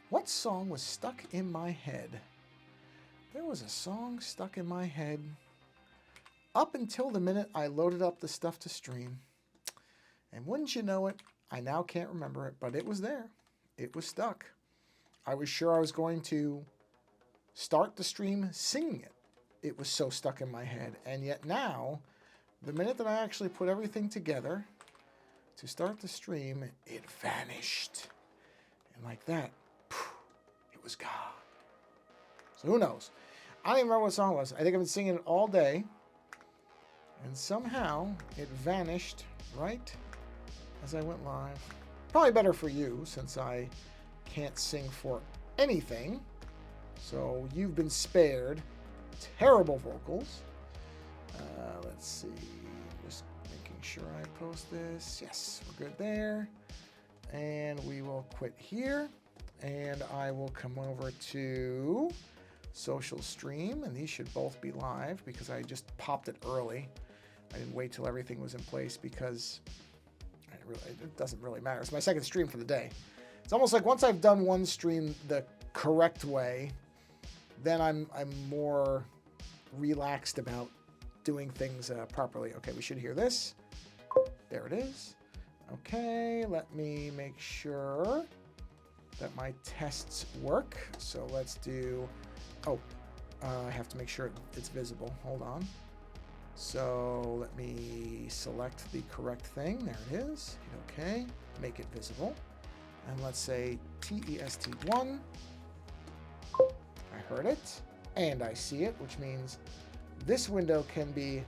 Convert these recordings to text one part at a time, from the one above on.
What song was stuck in my head? There was a song stuck in my head up until the minute I loaded up the stuff to stream. And wouldn't you know it, I now can't remember it, but it was there. It was stuck. I was sure I was going to start the stream singing it. It was so stuck in my head. And yet now, the minute that I actually put everything together to start the stream, it vanished. And like that, it was gone. So who knows? I don't even remember what song it was. I think I've been singing it all day. And somehow it vanished right as I went live. Probably better for you since I can't sing for anything. So you've been spared terrible vocals. Let's see. Just making sure I post this. Yes, we're good there. And we will quit here. And I will come over to social stream. And these should both be live because I just popped it early. I didn't wait till everything was in place because it doesn't really matter. It's my second stream for the day. It's almost like once I've done one stream the correct way, then I'm more relaxed about doing things properly. Okay, we should hear this. There it is. Okay, let me make sure that my tests work. So let's do, I have to make sure it's visible. Hold on. So let me select the correct thing. There it is. Hit OK. Make it visible. And let's say TEST1. I heard it. And I see it, which means this window can be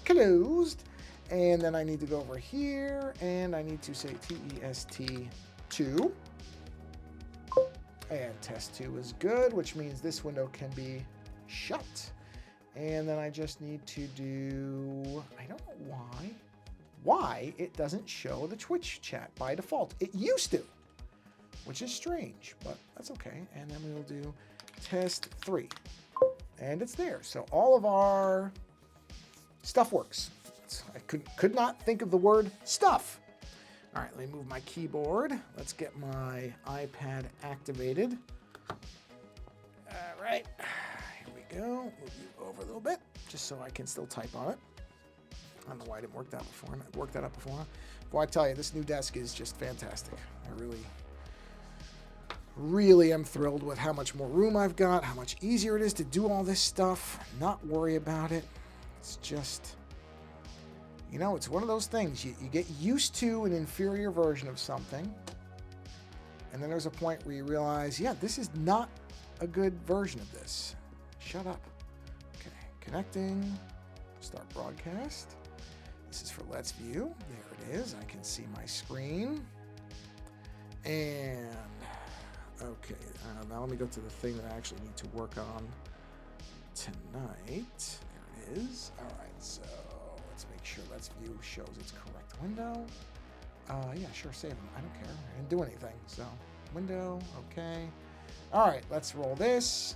closed. And then I need to go over here, and I need to say TEST2. And test 2 is good, which means this window can be shut. And then I just need to do, I don't know why it doesn't show the Twitch chat by default. It used to, which is strange, but that's okay. And then we will do test 3. And it's there. So all of our stuff works. I could not think of the word stuff. All right, let me move my keyboard. Let's get my iPad activated. All right. Go. Move you over a little bit, just so I can still type on it. I don't know why I didn't work that before. I've worked that up before. Boy, I tell you, this new desk is just fantastic. I really am thrilled with how much more room I've got, how much easier it is to do all this stuff, not worry about it. It's just, you know, it's one of those things. You get used to an inferior version of something, and then there's a point where you realize, yeah, this is not a good version of this. Shut up. Okay, connecting. Start broadcast. This is for Let's View. There it is. I can see my screen. And, okay, now let me go to the thing that I actually need to work on tonight. There it is. All right, so let's make sure Let's View shows its correct window. Yeah, sure, save them. I don't care. I didn't do anything. So, window, okay. All right, let's roll this.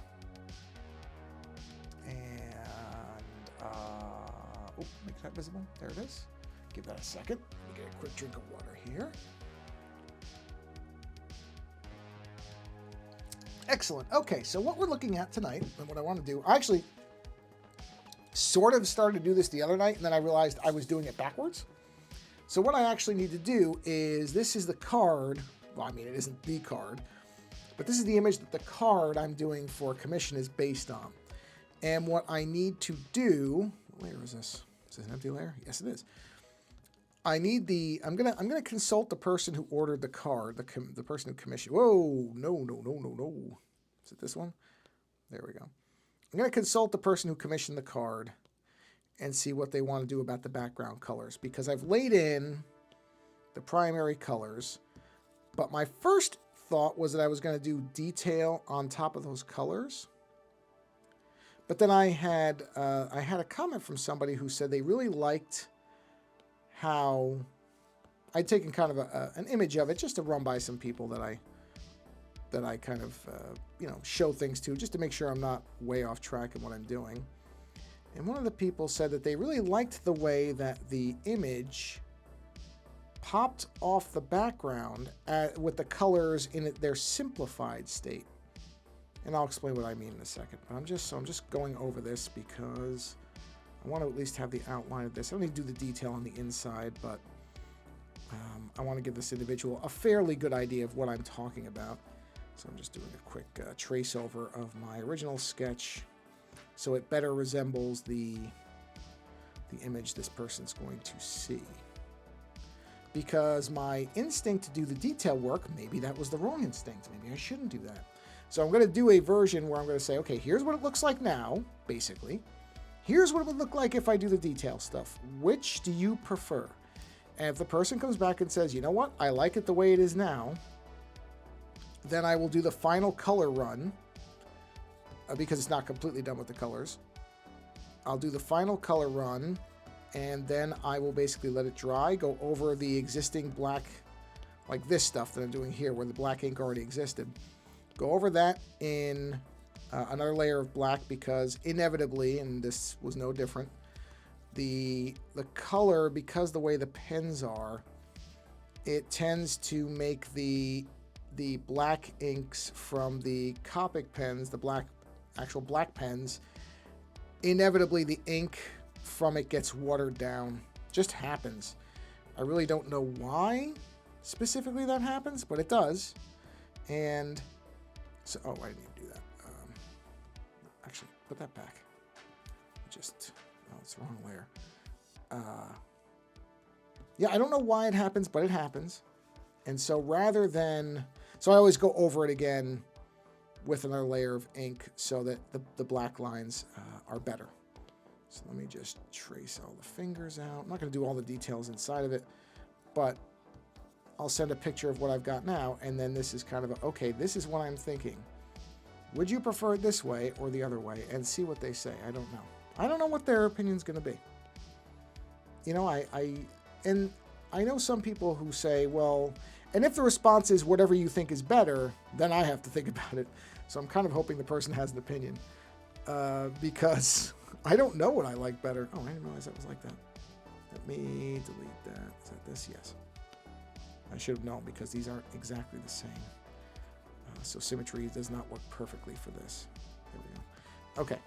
Make that visible. There it is. Give that a second. Let me get a quick drink of water here. Excellent. Okay, so what we're looking at tonight, and what I want to do, I actually sort of started to do this the other night, and then I realized I was doing it backwards. So what I actually need to do is, this is the card. Well, I mean, it isn't the card, but this is the image that the card I'm doing for commission is based on. And what I need to do, what layer is this? Is this an empty layer? Yes, it is. I need the, I'm gonna consult the person who ordered the card, the person who commissioned. Whoa, no. Is it this one? There we go. I'm gonna consult the person who commissioned the card and see what they want to do about the background colors, because I've laid in the primary colors, but my first thought was that I was gonna do detail on top of those colors. But then I had a comment from somebody who said they really liked how I'd taken kind of an image of it just to run by some people that I kind of show things to, just to make sure I'm not way off track in what I'm doing. And one of the people said that they really liked the way that the image popped off the background with the colors in their simplified state. And I'll explain what I mean in a second. But I'm just going over this because I want to at least have the outline of this. I don't need to do the detail on the inside, but I want to give this individual a fairly good idea of what I'm talking about. So I'm just doing a quick trace over of my original sketch so it better resembles the image this person's going to see. Because my instinct to do the detail work, maybe that was the wrong instinct. Maybe I shouldn't do that. So I'm going to do a version where I'm going to say, okay, here's what it looks like now, basically. Here's what it would look like if I do the detail stuff. Which do you prefer? And if the person comes back and says, you know what, I like it the way it is now, then I will do the final color run because it's not completely done with the colors. I'll do the final color run, and then I will basically let it dry, go over the existing black, like this stuff that I'm doing here where the black ink already existed. Go over that in another layer of black because inevitably, and this was no different, the color, because the way the pens are, it tends to make the black inks from the Copic pens, the actual black pens, inevitably the ink from it gets watered down. Just happens. I really don't know why specifically that happens, but it does. And so, oh, I didn't need to do that. Actually, put that back. Oh, it's the wrong layer. Yeah, I don't know why it happens, but it happens. And so so I always go over it again with another layer of ink so that the black lines are better. So let me just trace all the fingers out. I'm not going to do all the details inside of it, but I'll send a picture of what I've got now, and then this is kind of okay, this is what I'm thinking. Would you prefer it this way or the other way? And see what they say. I don't know. I don't know what their opinion's going to be. You know, I know some people who say, well, and if the response is whatever you think is better, then I have to think about it. So I'm kind of hoping the person has an opinion because I don't know what I like better. Oh, I didn't realize that was like that. Let me delete that. Is that this? Yes. I should have known because these aren't exactly the same. So symmetry does not work perfectly for this. There we go. Okay.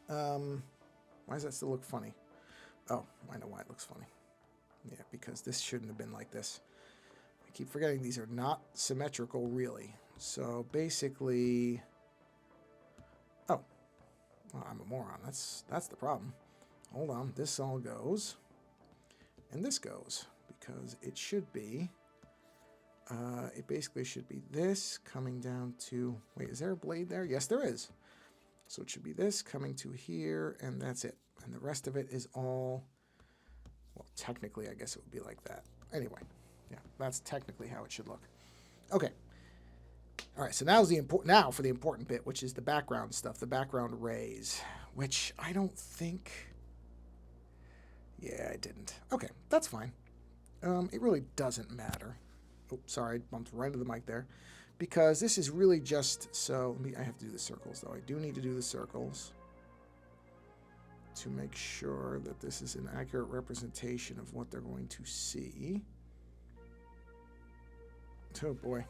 Why does that still look funny? Oh, I know why it looks funny. Yeah, because this shouldn't have been like this. I keep forgetting these are not symmetrical, really. So basically... Oh. Well, I'm a moron. That's the problem. Hold on. This all goes. And this goes. Because it should be... it basically should be this coming down to... Wait, is there a blade there? Yes, there is. So it should be this coming to here, and that's it. And the rest of it is all... Well, technically, I guess it would be like that. Anyway, yeah, that's technically how it should look. Okay. All right, so now for the important bit, which is the background stuff, the background rays, which I don't think... Yeah, I didn't. Okay, that's fine. It really doesn't matter. Oh, sorry, I bumped right into the mic there. Because this is really just so... I have to do the circles, though. I do need to do the circles to make sure that this is an accurate representation of what they're going to see. Oh, boy.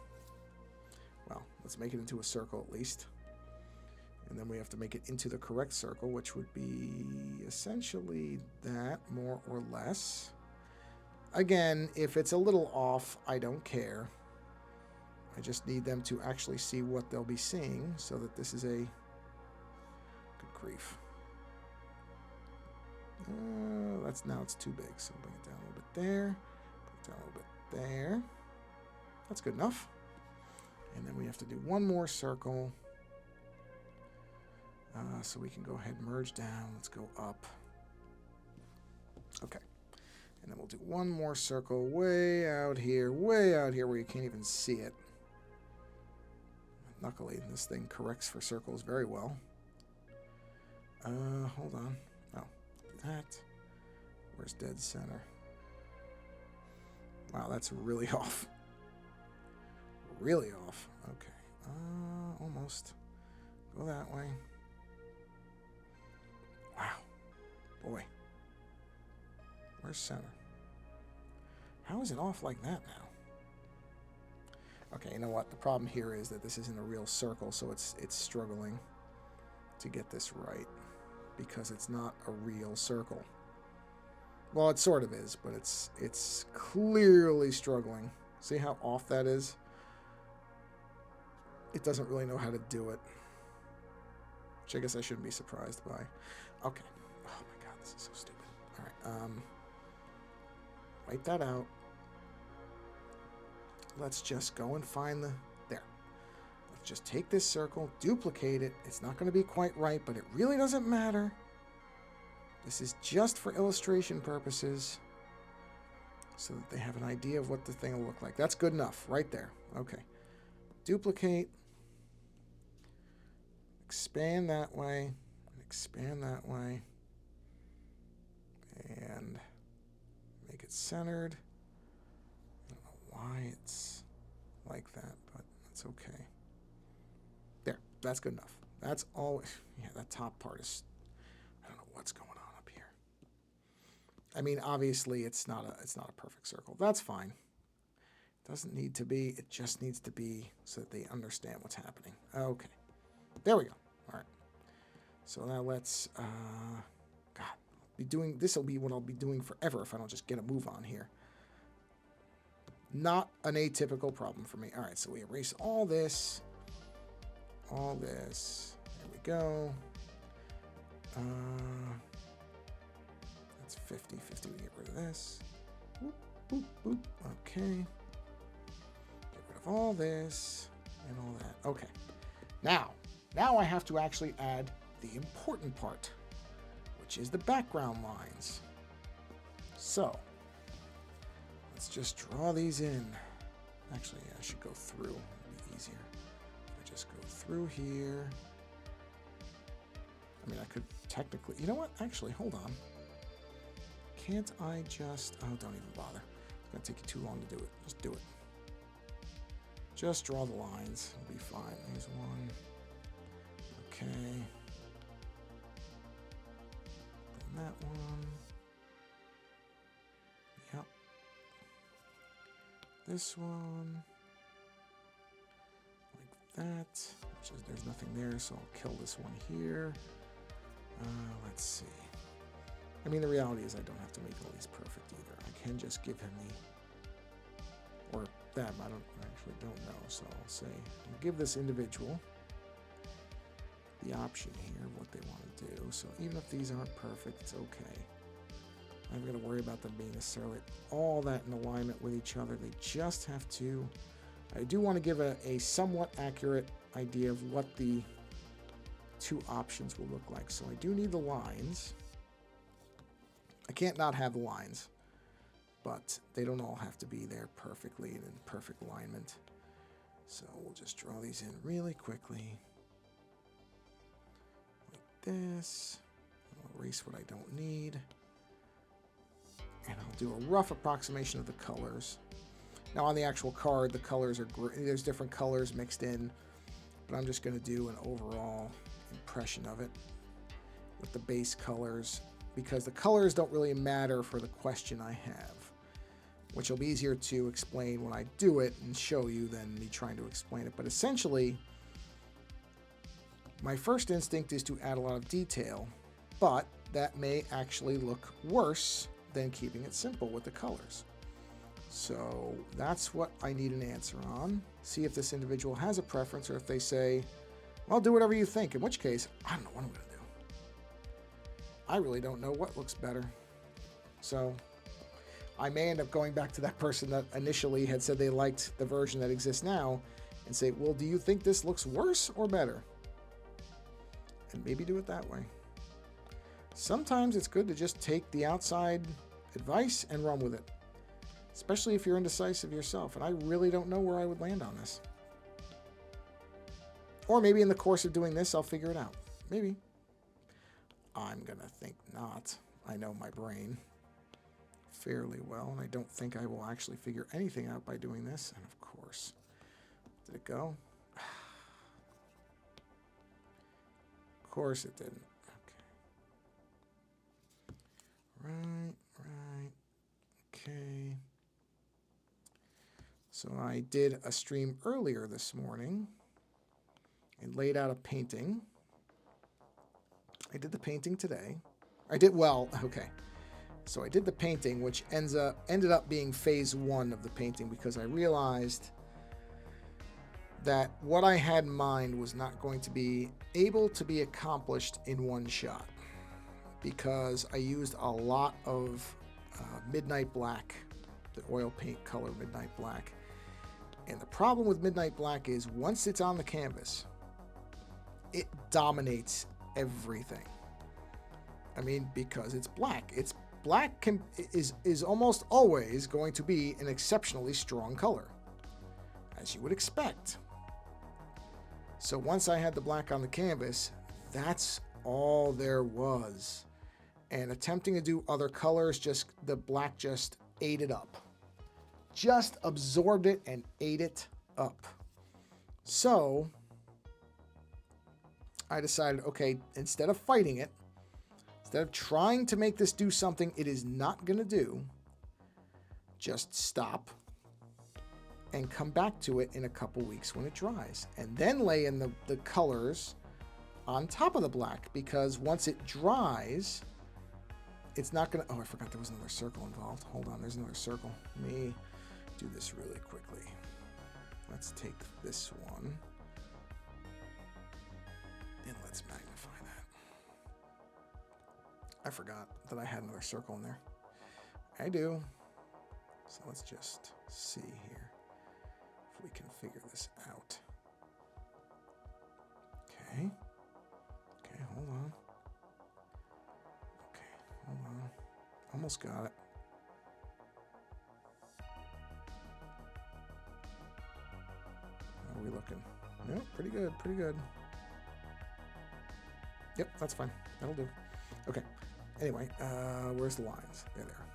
Well, let's make it into a circle at least. And then we have to make it into the correct circle, which would be essentially that, more or less. Again, if it's a little off, I don't care. I just need them to actually see what they'll be seeing so that this is a... Good grief. Now it's too big, so bring it down a little bit there. Bring it down a little bit there. That's good enough. And then we have to do one more circle. So we can go ahead and merge down. Let's go up. Okay. And then we'll do one more circle way out here where you can't even see it. Luckily, this thing corrects for circles very well. Hold on. Oh, that. Where's dead center? Wow, that's really off. Really off. Okay. Almost. Go that way. Wow. Boy. Where's center? How is it off like that now? Okay, you know what? The problem here is that this isn't a real circle, so it's struggling to get this right because it's not a real circle. Well, it sort of is, but it's clearly struggling. See how off that is? It doesn't really know how to do it, which I guess I shouldn't be surprised by. Okay. Oh my god, this is so stupid. All right. Wipe that out. Let's just go and find the... There. Let's just take this circle, duplicate it. It's not going to be quite right, but it really doesn't matter. This is just for illustration purposes, so that they have an idea of what the thing will look like. That's good enough, right there. Okay. Duplicate. Expand that way. Expand that way. And make it centered. I don't know why it's like that, but that's okay. There. That's good enough. That's all. Yeah, that top part is... I don't know what's going on up here. I mean, obviously, it's not a perfect circle. That's fine. It doesn't need to be. It just needs to be so that they understand what's happening. Okay. There we go. All right. So now let's... God, be doing... This will be what I'll be doing forever if I don't just get a move on here. Not an atypical problem for me. All right, so we erase all this. All this. There we go. That's 50. 50, we get rid of this. Boop, boop, boop. Okay. Get rid of all this and all that. Okay. Now I have to actually add the important part, which is the background lines. So, let's just draw these in. Actually, I should go through. It'll be easier. I just go through here. I mean, I could technically... You know what? Actually, hold on. Can't I just... Oh, don't even bother. It's going to take you too long to do it. Just do it. Just draw the lines. It'll be fine. Here's one. Okay. Then that one. Yep. This one. Like that. Which is, there's nothing there, so I'll kill this one here. Let's see. I mean, the reality is I don't have to make all these perfect either. I can just give him the... Or them. I actually don't know. So I'll say, I'll give this individual the option here of what they want to do. So even if these aren't perfect, it's okay. I'm not going to worry about them being necessarily all that in alignment with each other. They just have to... I do want to give a somewhat accurate idea of what the two options will look like. So I do need the lines. I can't not have the lines, but they don't all have to be there perfectly and in perfect alignment. So we'll just draw these in really quickly. Like this. I'll erase what I don't need. And I'll do a rough approximation of the colors. Now on the actual card, the colors are there's different colors mixed in, but I'm just going to do an overall impression of it with the base colors, because the colors don't really matter for the question I have, which will be easier to explain when I do it and show you than me trying to explain it. But essentially, my first instinct is to add a lot of detail, but that may actually look worse than keeping it simple with the colors. So that's what I need an answer on. See if this individual has a preference, or if they say, well, do whatever you think, in which case, I don't know what I'm going to do. I really don't know what looks better. So I may end up going back to that person that initially had said they liked the version that exists now and say, well, do you think this looks worse or better? And maybe do it that way. Sometimes it's good to just take the outside advice and run with it, especially if you're indecisive yourself. And I really don't know where I would land on this. Or maybe in the course of doing this, I'll figure it out. Maybe. I'm going to think not. I know my brain fairly well, and I don't think I will actually figure anything out by doing this. And of course, did it go? Of course it didn't. Okay. Right. Okay. So I did a stream earlier this morning and laid out a painting. I did the painting today. Okay. So I did the painting, which ended up being phase 1 of the painting, because I realized that what I had in mind was not going to be able to be accomplished in one shot, because I used a lot of Midnight Black, the oil paint color Midnight Black. And the problem with Midnight Black is once it's on the canvas, it dominates everything. I mean, because it's black. Is almost always going to be an exceptionally strong color, as you would expect. So once I had the black on the canvas, that's all there was. And attempting to do other colors, the black just ate it up. Just absorbed it and ate it up. So I decided, okay, instead of fighting it, instead of trying to make this do something it is not going to do, just stop and come back to it in a couple weeks when it dries. And then lay in the colors on top of the black, because once it dries, it's not going to... Oh, I forgot there was another circle involved. Hold on, there's another circle. Let me do this really quickly. Let's take this one and let's magnify that. I forgot that I had another circle in there. I do. So let's just see here if we can figure this out. Okay. Okay, hold on. Okay, hold on. Almost got it. How are we looking? No, pretty good, pretty good. Yep, that's fine. That'll do. Okay. Anyway, where's the lines? There they are.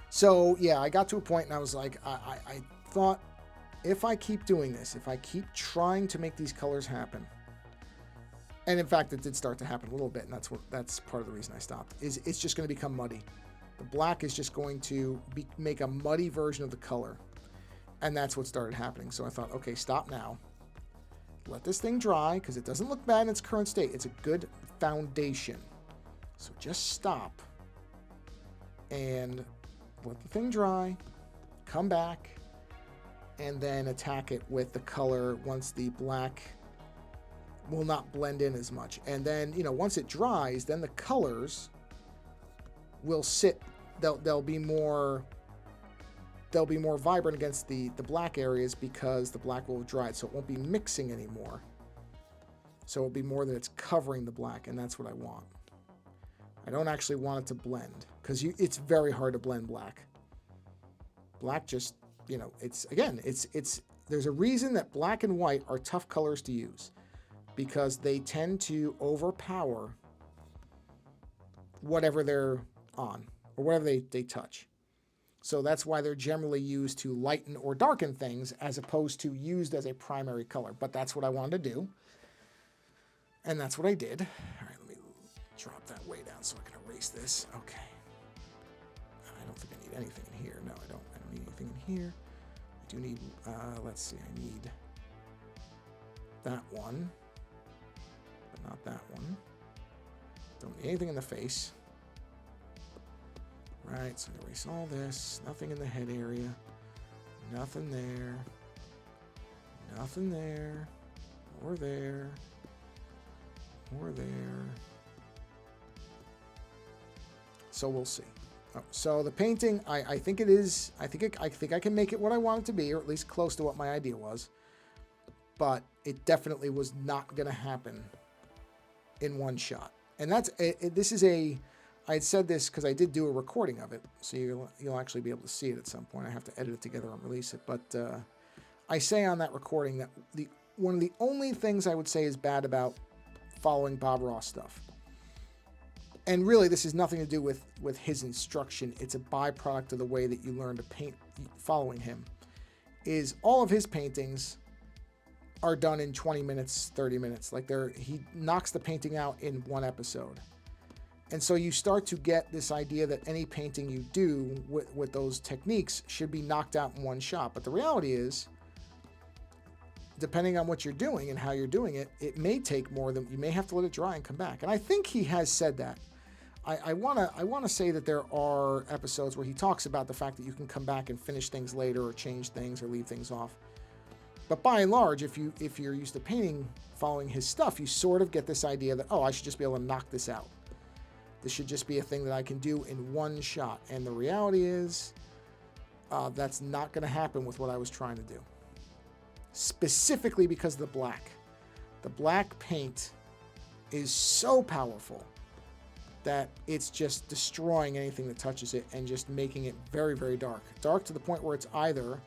So, yeah, I got to a point and I was like, I thought, if I keep doing this, if I keep trying to make these colors happen, and in fact, it did start to happen a little bit, and that's part of the reason I stopped, is it's just going to become muddy. The black is just going to make a muddy version of the color, and that's what started happening. So I thought, okay, stop now. Let this thing dry, because it doesn't look bad in its current state. It's a good foundation. So just stop and let the thing dry, come back, and then attack it with the color once the black will not blend in as much. And then, once it dries, then the colors will sit. They'll be more vibrant against the black areas, because the black will have dried, so it won't be mixing anymore. So it'll be more that it's covering the black, and that's what I want. I don't actually want it to blend, because it's very hard to blend black. Black just, there's a reason that black and white are tough colors to use, because they tend to overpower whatever they're on, or whatever they touch. So that's why they're generally used to lighten or darken things, as opposed to used as a primary color. But that's what I wanted to do, and that's what I did. All right, let me drop that way down so I can erase this. Okay. I don't think I need anything in here. No, I don't need anything in here. I do need, let's see, I need that one, but not that one. Don't need anything in the face. Right, so erase all this. Nothing in the head area. Nothing there. Nothing there. Or there. Or there. So we'll see. Oh, so the painting, I think it is. I think I can make it what I want it to be, or at least close to what my idea was. But it definitely was not going to happen in one shot. And that's this is a. I had said this because I did do a recording of it, so you'll actually be able to see it at some point. I have to edit it together and release it. But I say on that recording that one of the only things I would say is bad about following Bob Ross stuff, and really this has nothing to do with his instruction, it's a byproduct of the way that you learn to paint following him, is all of his paintings are done in 20 minutes, 30 minutes. Like he knocks the painting out in one episode. And so you start to get this idea that any painting you do with those techniques should be knocked out in one shot. But the reality is, depending on what you're doing and how you're doing it, it may take more than, you may have to let it dry and come back. And I think he has said that. I wanna say that there are episodes where he talks about the fact that you can come back and finish things later or change things or leave things off. But by and large, if you're used to painting following his stuff, you sort of get this idea that, oh, I should just be able to knock this out. This should just be a thing that I can do in one shot. And the reality is, that's not going to happen with what I was trying to do. Specifically because of the black. The black paint is so powerful that it's just destroying anything that touches it and just making it very, very dark. Dark to the point where it's either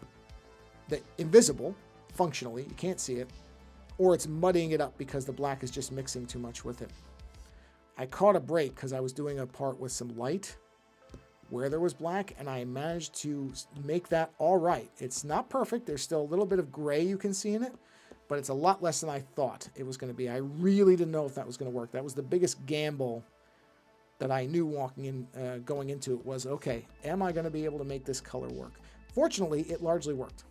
invisible, functionally, you can't see it, or it's muddying it up because the black is just mixing too much with it. I caught a break because I was doing a part with some light where there was black, and I managed to make that all right. It's not perfect. There's still a little bit of gray you can see in it, but it's a lot less than I thought it was going to be. I really didn't know if that was going to work. That was the biggest gamble that I knew going into it was, okay, am I going to be able to make this color work? Fortunately, it largely worked.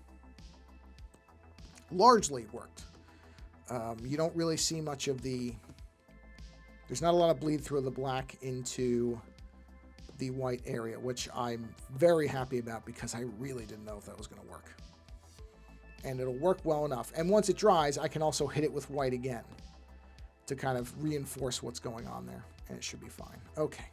Largely worked. You don't really see much of there's not a lot of bleed through of the black into the white area, which I'm very happy about because I really didn't know if that was going to work. And it'll work well enough. And once it dries, I can also hit it with white again to kind of reinforce what's going on there, and it should be fine. Okay,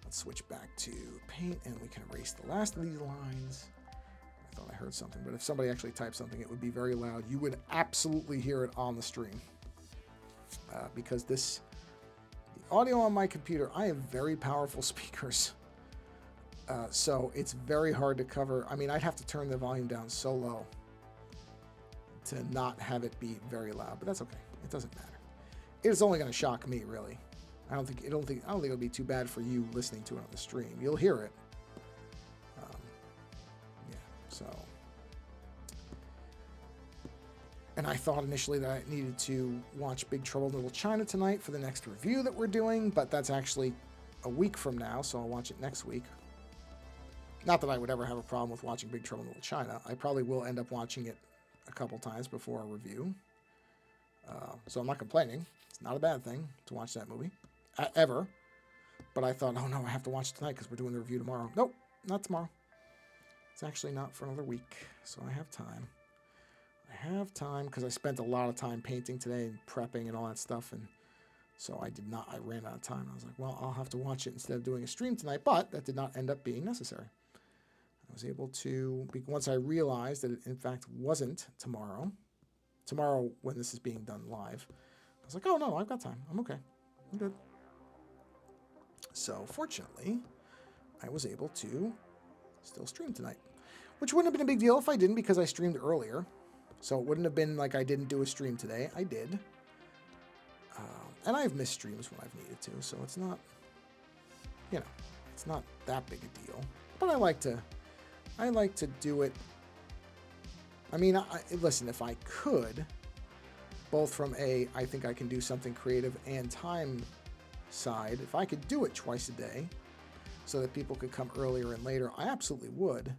let's switch back to paint, and we can erase the last of these lines. I thought I heard something, but if somebody actually typed something, it would be very loud. You would absolutely hear it on the stream because the audio on my computer, I have very powerful speakers, so it's very hard to cover. I mean, I'd have to turn the volume down so low to not have it be very loud, but that's okay. It doesn't matter. It's only going to shock me, really. I don't think it'll be too bad for you listening to it on the stream. You'll hear it. Yeah. So, and I thought initially that I needed to watch Big Trouble in Little China tonight for the next review that we're doing, but that's actually a week from now, so I'll watch it next week. Not that I would ever have a problem with watching Big Trouble in Little China. I probably will end up watching it a couple times before a review. So I'm not complaining. It's not a bad thing to watch that movie, ever. But I thought, oh no, I have to watch it tonight because we're doing the review tomorrow. Nope, not tomorrow. It's actually not for another week, so I have time. I have time because I spent a lot of time painting today and prepping and all that stuff, and so I ran out of time. I was like, well, I'll have to watch it instead of doing a stream tonight, but that did not end up being necessary. I was able to, once I realized that it in fact wasn't tomorrow when this is being done live, I was like, oh no, I've got time. I'm okay. I'm good. So fortunately, I was able to still stream tonight, which wouldn't have been a big deal if I didn't because I streamed earlier. So it wouldn't have been like I didn't do a stream today. I did. And I've missed streams when I've needed to, so it's not, it's not that big a deal. But I like to do it. I mean, listen, if I could, both from I think I can do something creative and time side, if I could do it twice a day so that people could come earlier and later, I absolutely would.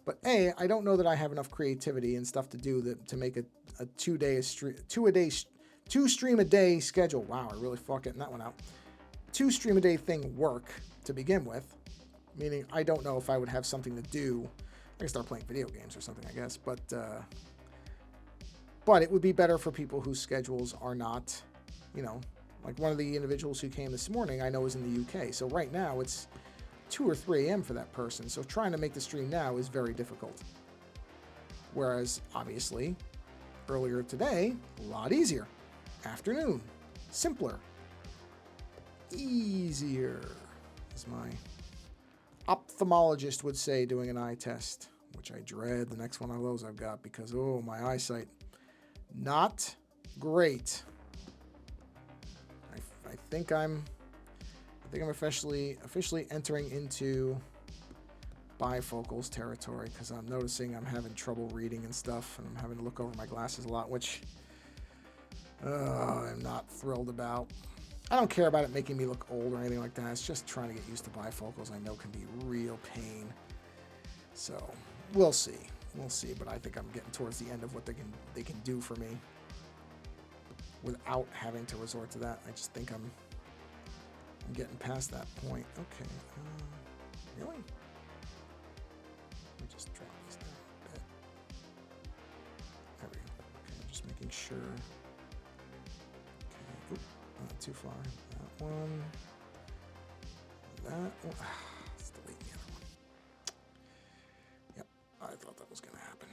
But I don't know that I have enough creativity and stuff to do to make a two stream a day schedule. Wow, I really fucked getting that one out. 2 stream a day thing work to begin with, meaning I don't know if I would have something to do. I can start playing video games or something, I guess, but it would be better for people whose schedules are not, like one of the individuals who came this morning, I know is in the UK. So right now it's 2 or 3 a.m. for that person. So trying to make the stream now is very difficult. Whereas, obviously, earlier today, a lot easier. Afternoon, simpler, easier, as my ophthalmologist would say doing an eye test, which I dread the next one of those I've got because, oh, my eyesight, not great. I think I'm officially entering into bifocals territory because I'm noticing I'm having trouble reading and stuff, and I'm having to look over my glasses a lot, which I'm not thrilled about. I don't care about it making me look old or anything like that. It's just trying to get used to bifocals. I know can be real pain. So we'll see. We'll see. But I think I'm getting towards the end of what they can do for me without having to resort to that. I just think I'm getting past that point. Okay. Really? Let me just drop this down a bit. There we go. Okay, I'm just making sure. Okay. Oop, not too far. That one. That one. Let's delete the other one. Yep. I thought that was going to happen.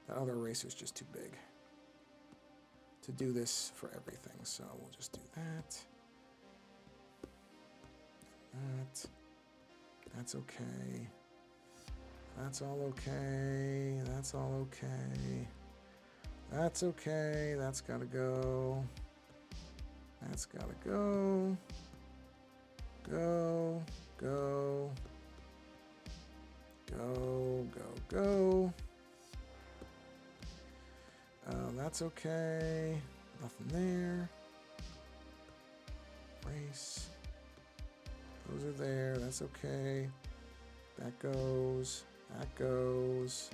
That other eraser is just too big to do this for everything, so we'll just do that. That's okay. That's all okay. That's all okay. That's okay. That's gotta go. That's gotta go. Go. Go. Go. Go. Go. That's okay. Nothing there. Erase. Those are there. That's okay. That goes. That goes.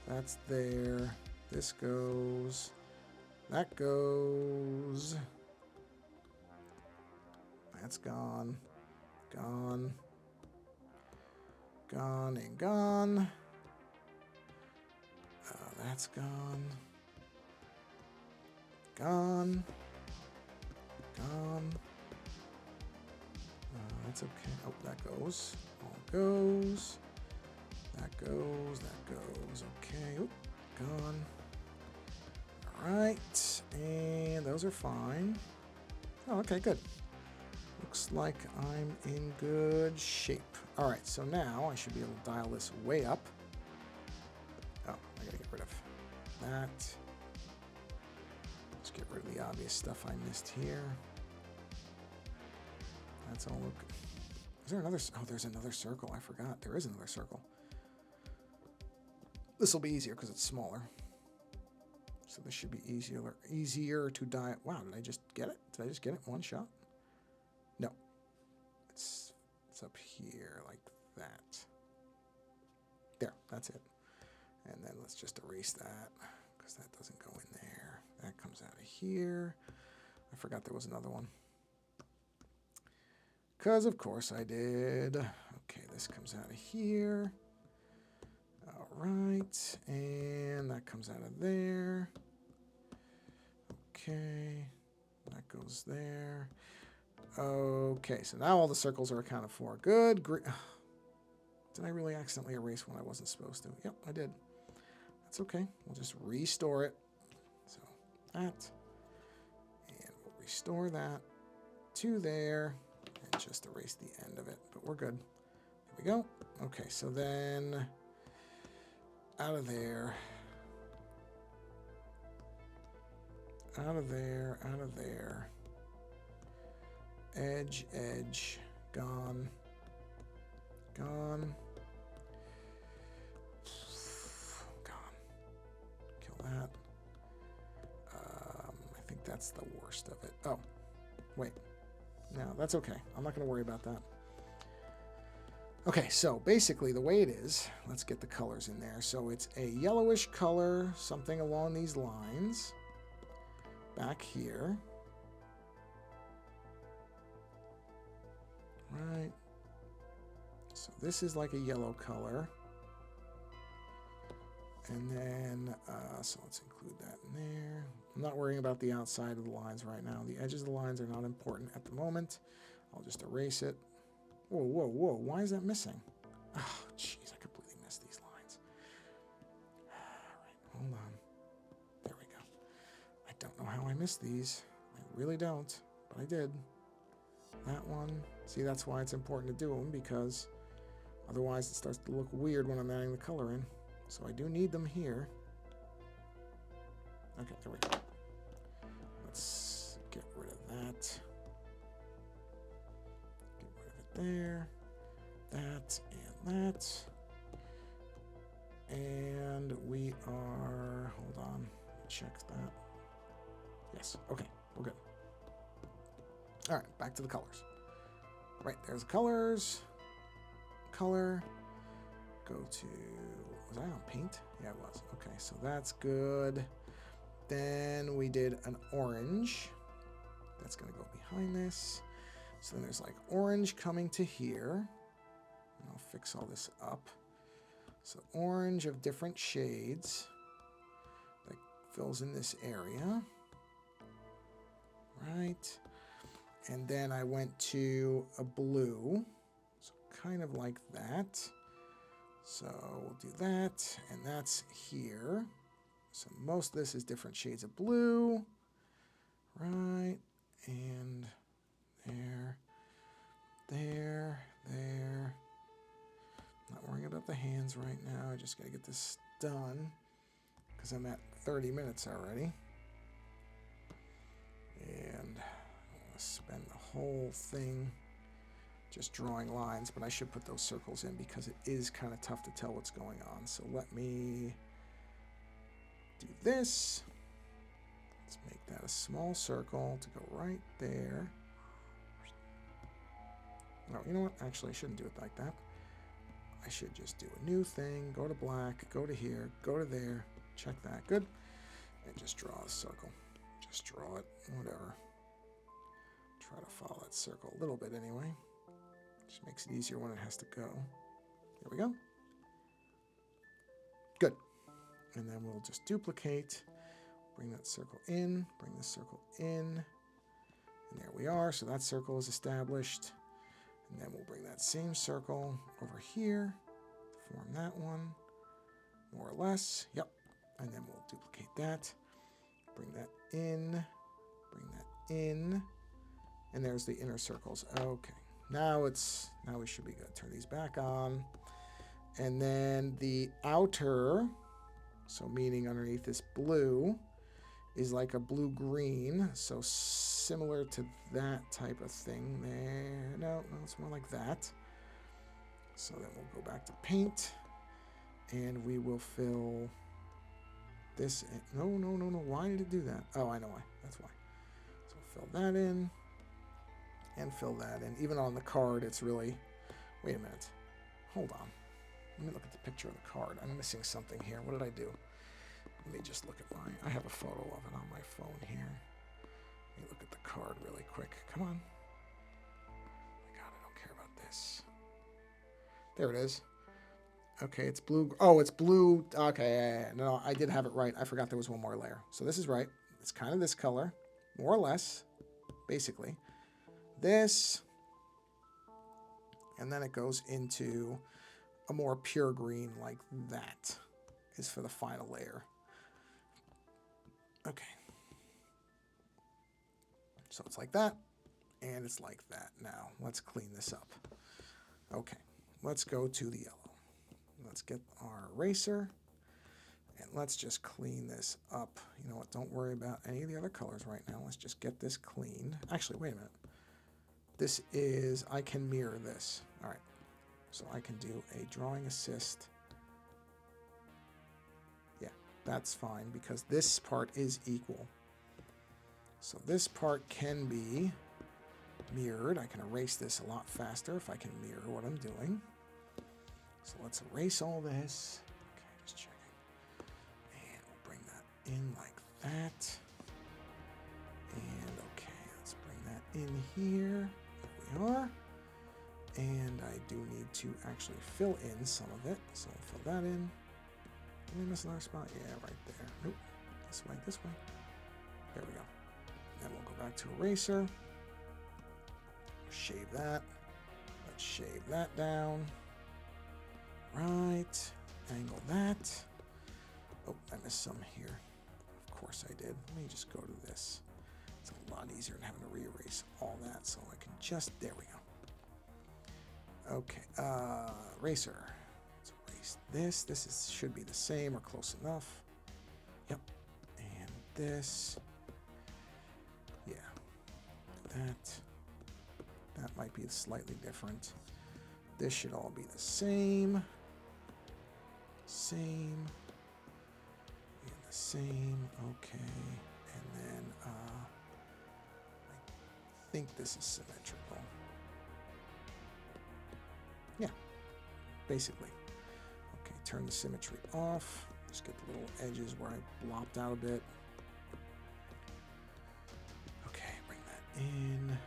That's there. This goes. That goes. That's gone. Gone. Gone and gone. That's gone. Gone. Gone. That's okay. Oh, that goes. All goes. That goes. That goes. Okay. Oop, gone. All right. And those are fine. Oh, okay, good. Looks like I'm in good shape. All right, so now I should be able to dial this way up. Oh, I gotta get rid of that. Let's get rid of the obvious stuff I missed here. That's all okay. Is there another? Oh, there's another circle. I forgot. There is another circle. This will be easier because it's smaller. So this should be easier to dial. Wow, did I just get it? Did I just get it in one shot? No. It's up here like that. There, that's it. And then let's just erase that because that doesn't go in there. That comes out of here. I forgot there was another one. Because, of course, I did. Okay, this comes out of here. All right. And that comes out of there. Okay. That goes there. Okay, so now all the circles are accounted for. Good. Did I really accidentally erase one I wasn't supposed to? Yep, I did. That's okay. We'll just restore it. So that. And we'll restore that to there. And just erase the end of it. But we're good. There we go. Okay, so then out of there. Out of there. Out of there. Edge, edge. Gone. Gone. Gone. Kill that. I think that's the worst of it. Oh, wait. No, that's okay. I'm not going to worry about that. Okay, so basically the way it is, let's get the colors in there. So it's a yellowish color, something along these lines. Back here. Right. So this is like a yellow color. And then, so let's include that in there. I'm not worrying about the outside of the lines right now. The edges of the lines are not important at the moment. I'll just erase it. Whoa, whoa, whoa. Why is that missing? Oh, jeez, I completely missed these lines. All right, hold on. There we go. I don't know how I missed these. I really don't, but I did. That one. See, that's why it's important to do them, because otherwise it starts to look weird when I'm adding the color in. So I do need them here. Okay, there we go. Let's get rid of that. Get rid of it there. That and that. And we are, hold on, check that. Yes, okay, We're good. All right, back to the colors. Right, there's the colors. Color. Go to, was I on paint? Yeah, it was. Okay, so that's good. Then we did an orange. That's going to go behind this. So then there's like orange coming to here. And I'll fix all this up. So orange of different shades that fills in this area. Right. And then I went to a blue. So kind of like that. So we'll do that. And that's here. So most of this is different shades of blue. Right. And there. There. There. Not worrying about the hands right now. I just got to get this done because I'm at 30 minutes already. And I want to spend the whole thing just drawing lines, but I should put those circles in because it is kind of tough to tell what's going on. So let me do this. Let's make that a small circle to go right there. No, you know what? Actually, I shouldn't do it like that. I should just do a new thing, go to black, go to here, go to there, check that, good, and just draw a circle. Just draw it, whatever. Try to follow that circle a little bit anyway. Just makes it easier when it has to go. There we go. Good. And then we'll just duplicate, bring that circle in, bring this circle in, and there we are. So that circle is established. And then we'll bring that same circle over here, form that one, more or less. Yep. And then we'll duplicate that, bring that in, and there's the inner circles. Okay. Now we should be good. Turn these back on. And then the outer, so meaning underneath this blue, is like a blue-green, so similar to that type of thing there. No, it's more like that. So then we'll go back to paint, and we will fill this in. No. Why did it do that? Oh, I know why. That's why. So fill that in, and fill that in. Even on the card, it's really... Wait a minute. Hold on. Let me look at the picture of the card. I'm missing something here. What did I do? Let me just look at I have a photo of it on my phone here. Let me look at the card really quick. Come on. Oh my God, I don't care about this. There it is. Okay, it's blue. Oh, it's blue. Okay, yeah. No, I did have it right. I forgot there was one more layer. So this is right. It's kind of this color, more or less, basically. This. And then it goes into a more pure green like that is for the final layer. Okay. So it's like that, and it's like that. Now, let's clean this up. Okay, let's go to the yellow. Let's get our eraser, and let's just clean this up. You know what, don't worry about any of the other colors right now. Let's just get this cleaned. Actually, wait a minute. This is, I can mirror this. All right, so I can do a drawing assist. That's fine because this part is equal. So this part can be mirrored. I can erase this a lot faster if I can mirror what I'm doing. So let's erase all this. Okay, just checking. And we'll bring that in like that. And okay, let's bring that in here. There we are. And I do need to actually fill in some of it. So I'll fill that in. Did I miss another spot? Yeah, right there. Nope. This way, this way. There we go. Then we'll go back to eraser. Shave that. Let's shave that down. Right. Angle that. Oh, I missed some here. Of course I did. Let me just go to this. It's a lot easier than having to re-erase all that, so I can just... There we go. Okay. Eraser. This should be the same or close enough. Yep. And this. Yeah. That might be slightly different. This should all be the same. Same. And the same. Okay. And then think this is symmetrical. Yeah, basically. Okay, turn the symmetry off. Just get the little edges where I blopped out a bit. Okay, bring that in.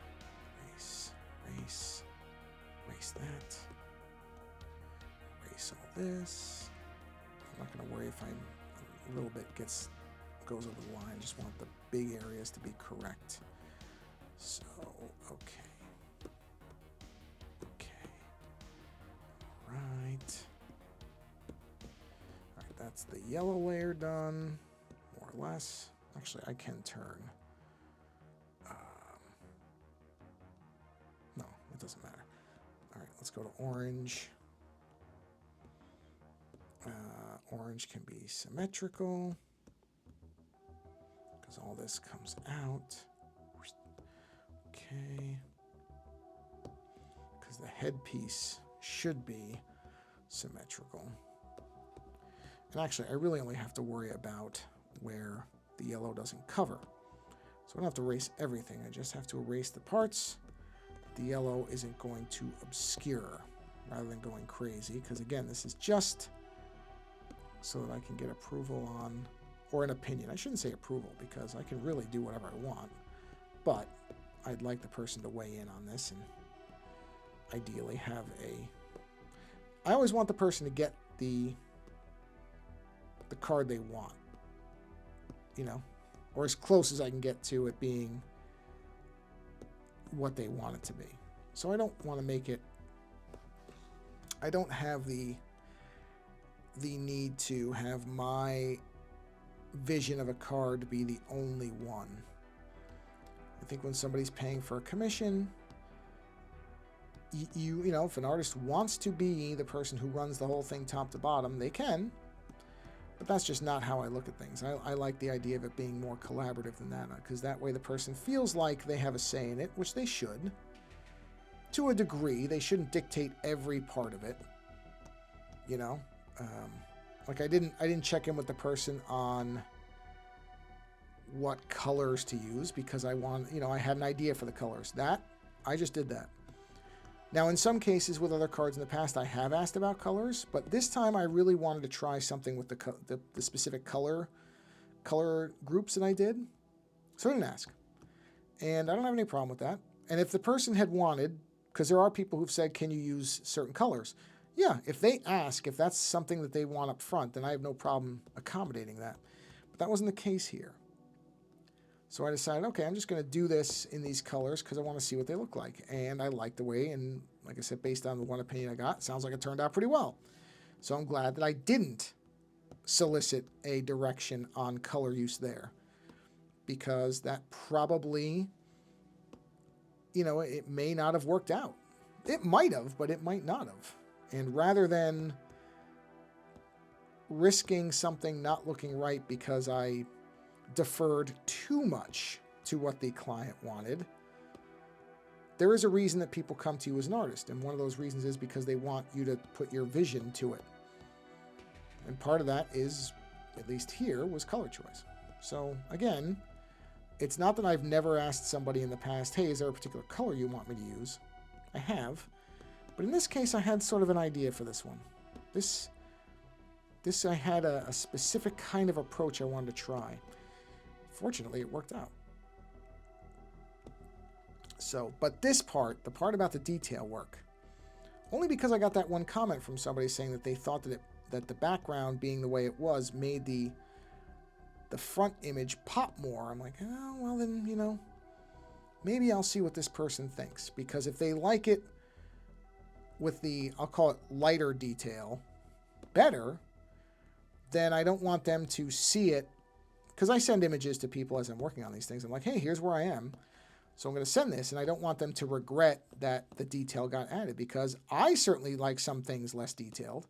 Erase, erase, erase that. Erase all this. I'm not going to worry if a little bit goes over the line. I just want the big areas to be correct. So, okay. Okay. All right. All right, that's the yellow layer done, more or less. Actually, I can turn. No, it doesn't matter. All right, let's go to orange. Orange can be symmetrical because all this comes out. Okay. Because the headpiece should be symmetrical. And actually, I really only have to worry about where the yellow doesn't cover. So I don't have to erase everything. I just have to erase the parts the yellow isn't going to obscure rather than going crazy. Because again, this is just so that I can get approval on, or an opinion. I shouldn't say approval because I can really do whatever I want. But I'd like the person to weigh in on this and ideally have I always want the person to get the card they want, you know, or as close as I can get to it being what they want it to be. So I don't want to make it, I don't have the need to have my vision of a card be the only one. I think when somebody's paying for a commission, you know, if an artist wants to be the person who runs the whole thing top to bottom, they can. But that's just not how I look at things. I like the idea of it being more collaborative than that, because that way the person feels like they have a say in it, which they should. To a degree, they shouldn't dictate every part of it. You know, like I didn't check in with the person on what colors to use because I had an idea for the colors. That I just did that. Now, in some cases with other cards in the past, I have asked about colors, but this time I really wanted to try something with the specific color groups that I did, so I didn't ask. And I don't have any problem with that. And if the person had wanted, because there are people who've said, can you use certain colors? Yeah, if they ask, if that's something that they want up front, then I have no problem accommodating that. But that wasn't the case here. So I decided, okay, I'm just going to do this in these colors because I want to see what they look like. And I like the way, and like I said, based on the one opinion I got, it sounds like it turned out pretty well. So I'm glad that I didn't solicit a direction on color use there, because that probably, you know, it may not have worked out. It might have, but it might not have. And rather than risking something not looking right because I deferred too much to what the client wanted, there is a reason that people come to you as an artist. And one of those reasons is because they want you to put your vision to it. And part of that is, at least here, was color choice. So again, it's not that I've never asked somebody in the past, hey, is there a particular color you want me to use? I have. But in this case, I had sort of an idea for this one. This I had a specific kind of approach I wanted to try. Fortunately, it worked out. So, but this part, the part about the detail work, only because I got that one comment from somebody saying that they thought that the background being the way it was made the front image pop more. I'm like, oh, well then, you know, maybe I'll see what this person thinks. Because if they like it with the, I'll call it lighter detail better, then I don't want them to see it. Because I send images to people as I'm working on these things. I'm like, hey, here's where I am. So I'm going to send this, and I don't want them to regret that the detail got added, because I certainly like some things less detailed.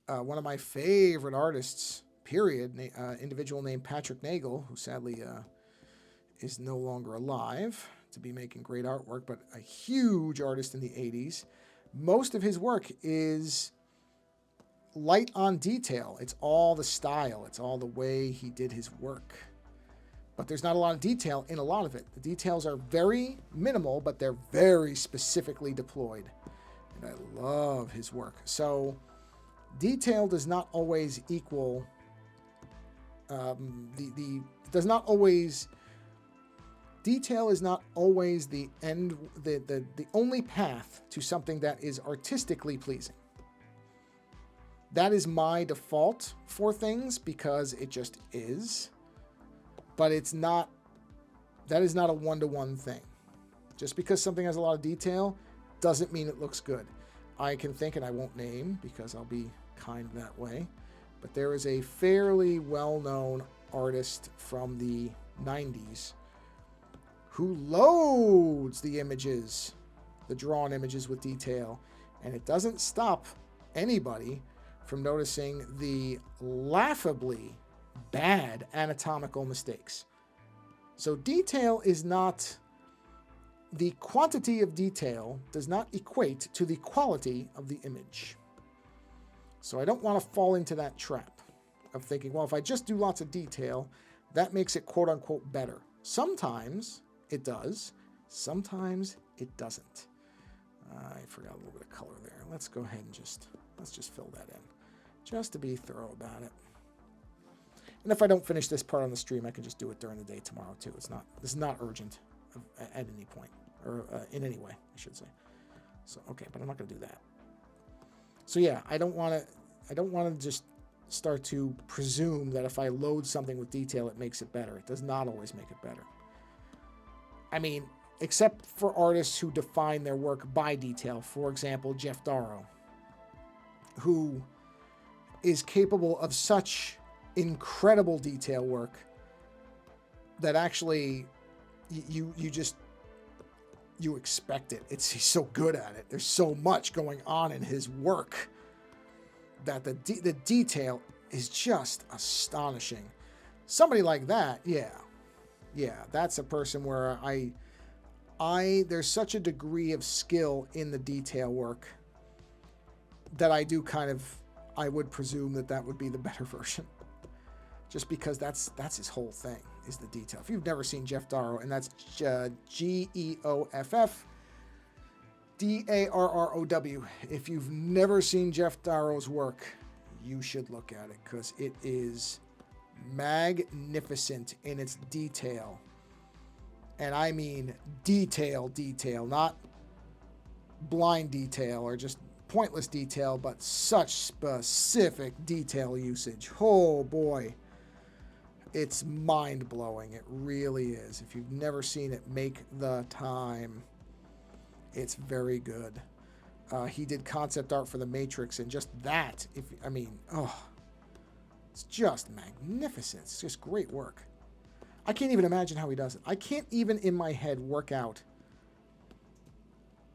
One of my favorite artists, period, individual named Patrick Nagel, who sadly is no longer alive to be making great artwork, but a huge artist in the 80s. Most of his work is light on detail. It's all the style. It's all the way he did his work. but there's not a lot of detail in a lot of it. The details are very minimal, but they're very specifically deployed. And I love his work. So detail does not always equal detail is not always the end, the only path to something that is artistically pleasing. That is my default for things because it just is. But it's not, that is not a one-to-one thing. Just because something has a lot of detail doesn't mean it looks good. I can think, and I won't name because I'll be kind that way, but there is a fairly well-known artist from the 90s who loads the images, the drawn images with detail, and it doesn't stop anybody from noticing the laughably bad anatomical mistakes. So detail is not, the quantity of detail does not equate to the quality of the image. So I don't want to fall into that trap of thinking, well, if I just do lots of detail, that makes it quote unquote better. Sometimes it does, sometimes it doesn't. I forgot a little bit of color there. Let's go ahead and let's just fill that in, just to be thorough about it. And if I don't finish this part on the stream, I can just do it during the day tomorrow too. This is not urgent at any point, or in any way, I should say. So, okay, but I'm not going to do that. So yeah, I don't want to just start to presume that if I load something with detail, it makes it better. It does not always make it better. I mean, except for artists who define their work by detail. For example, Jeff Darrow, who is capable of such incredible detail work that actually you expect it. He's so good at it. There's so much going on in his work that the detail is just astonishing. Somebody like that, yeah, that's a person where there's such a degree of skill in the detail work that I would presume that would be the better version. Just because that's his whole thing, is the detail. If you've never seen Jeff Darrow, and that's GEOFFDARROW. If you've never seen Jeff Darrow's work, you should look at it because it is magnificent in its detail. And I mean detail, not blind detail or just pointless detail, but such specific detail usage. Oh boy. It's mind-blowing. It really is. If you've never seen it, make the time. It's very good. He did concept art for The Matrix, and just that, it's just magnificent. It's just great work. I can't even imagine how he does it. I can't even in my head work out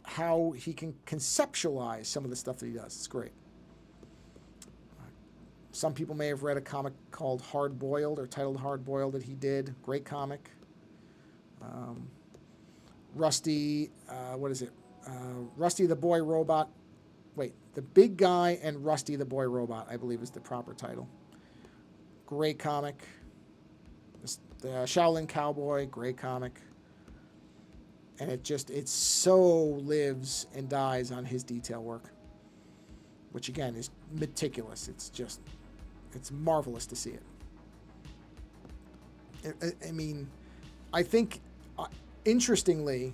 how he can conceptualize some of the stuff that he does. It's great. Some people may have read a comic called Hard Boiled or titled Hard Boiled that he did. Great comic. Rusty, Rusty the Boy Robot. Wait, The Big Guy and Rusty the Boy Robot, I believe is the proper title. Great comic. The Shaolin Cowboy, great comic. And it so lives and dies on his detail work, which again is meticulous. It's marvelous to see it. I think, interestingly,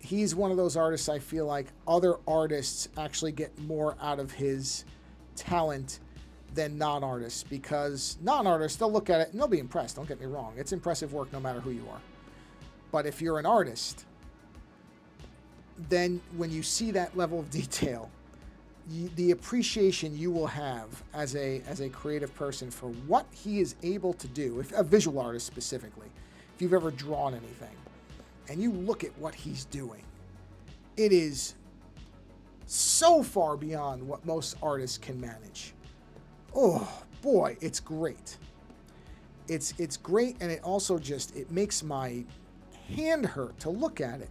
he's one of those artists I feel like other artists actually get more out of his talent than non-artists, because non-artists, they'll look at it and they'll be impressed. Don't get me wrong. It's impressive work no matter who you are. But if you're an artist, then when you see that level of detail, the appreciation you will have as a creative person for what he is able to do, if a visual artist specifically, if you've ever drawn anything, and you look at what he's doing, it is so far beyond what most artists can manage. Oh boy, it's great. It's great, and it also it makes my hand hurt to look at it,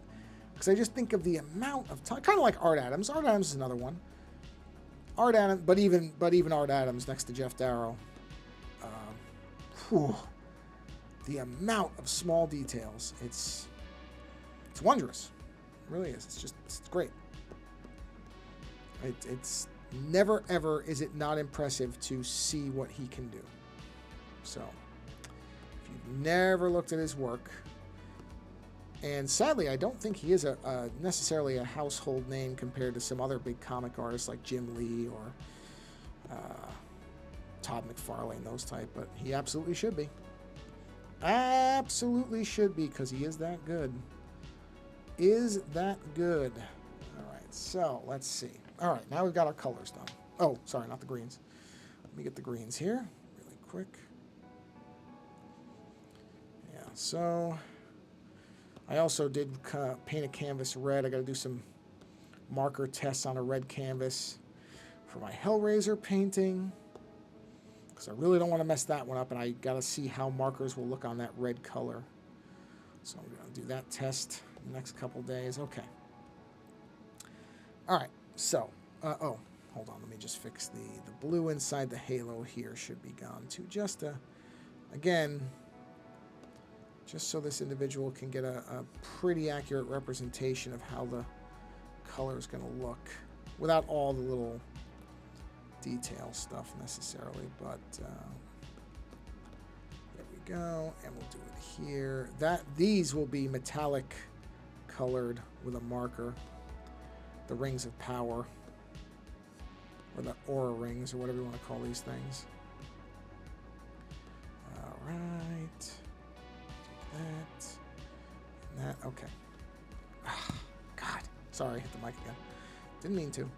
because I just think of the amount of time, kind of like Art Adams. Art Adams is another one. Art Adams, but even Art Adams next to Jeff Darrow. The amount of small details, it's wondrous. It really is. It's great. It's never ever is it not impressive to see what he can do. So, if you've never looked at his work, and sadly, I don't think he is necessarily a household name compared to some other big comic artists like Jim Lee or Todd McFarlane, those type, but he absolutely should be. Absolutely should be, because he is that good. Is that good? All right, so let's see. All right, now we've got our colors done. Oh, sorry, not the greens. Let me get the greens here really quick. Yeah, so I also did paint a canvas red. I got to do some marker tests on a red canvas for my Hellraiser painting, because I really don't want to mess that one up, and I got to see how markers will look on that red color. So I'm going to do that test in the next couple days. Okay. All right, so, oh, hold on. Let me just fix the blue inside the halo here should be gone too. Just again, just so this individual can get a pretty accurate representation of how the color is going to look without all the little detail stuff necessarily, but there we go, and we'll do it here. These will be metallic colored with a marker, the rings of power, or the aura rings, or whatever you want to call these things. All right, that, okay. God, sorry, hit the mic again. Didn't mean to.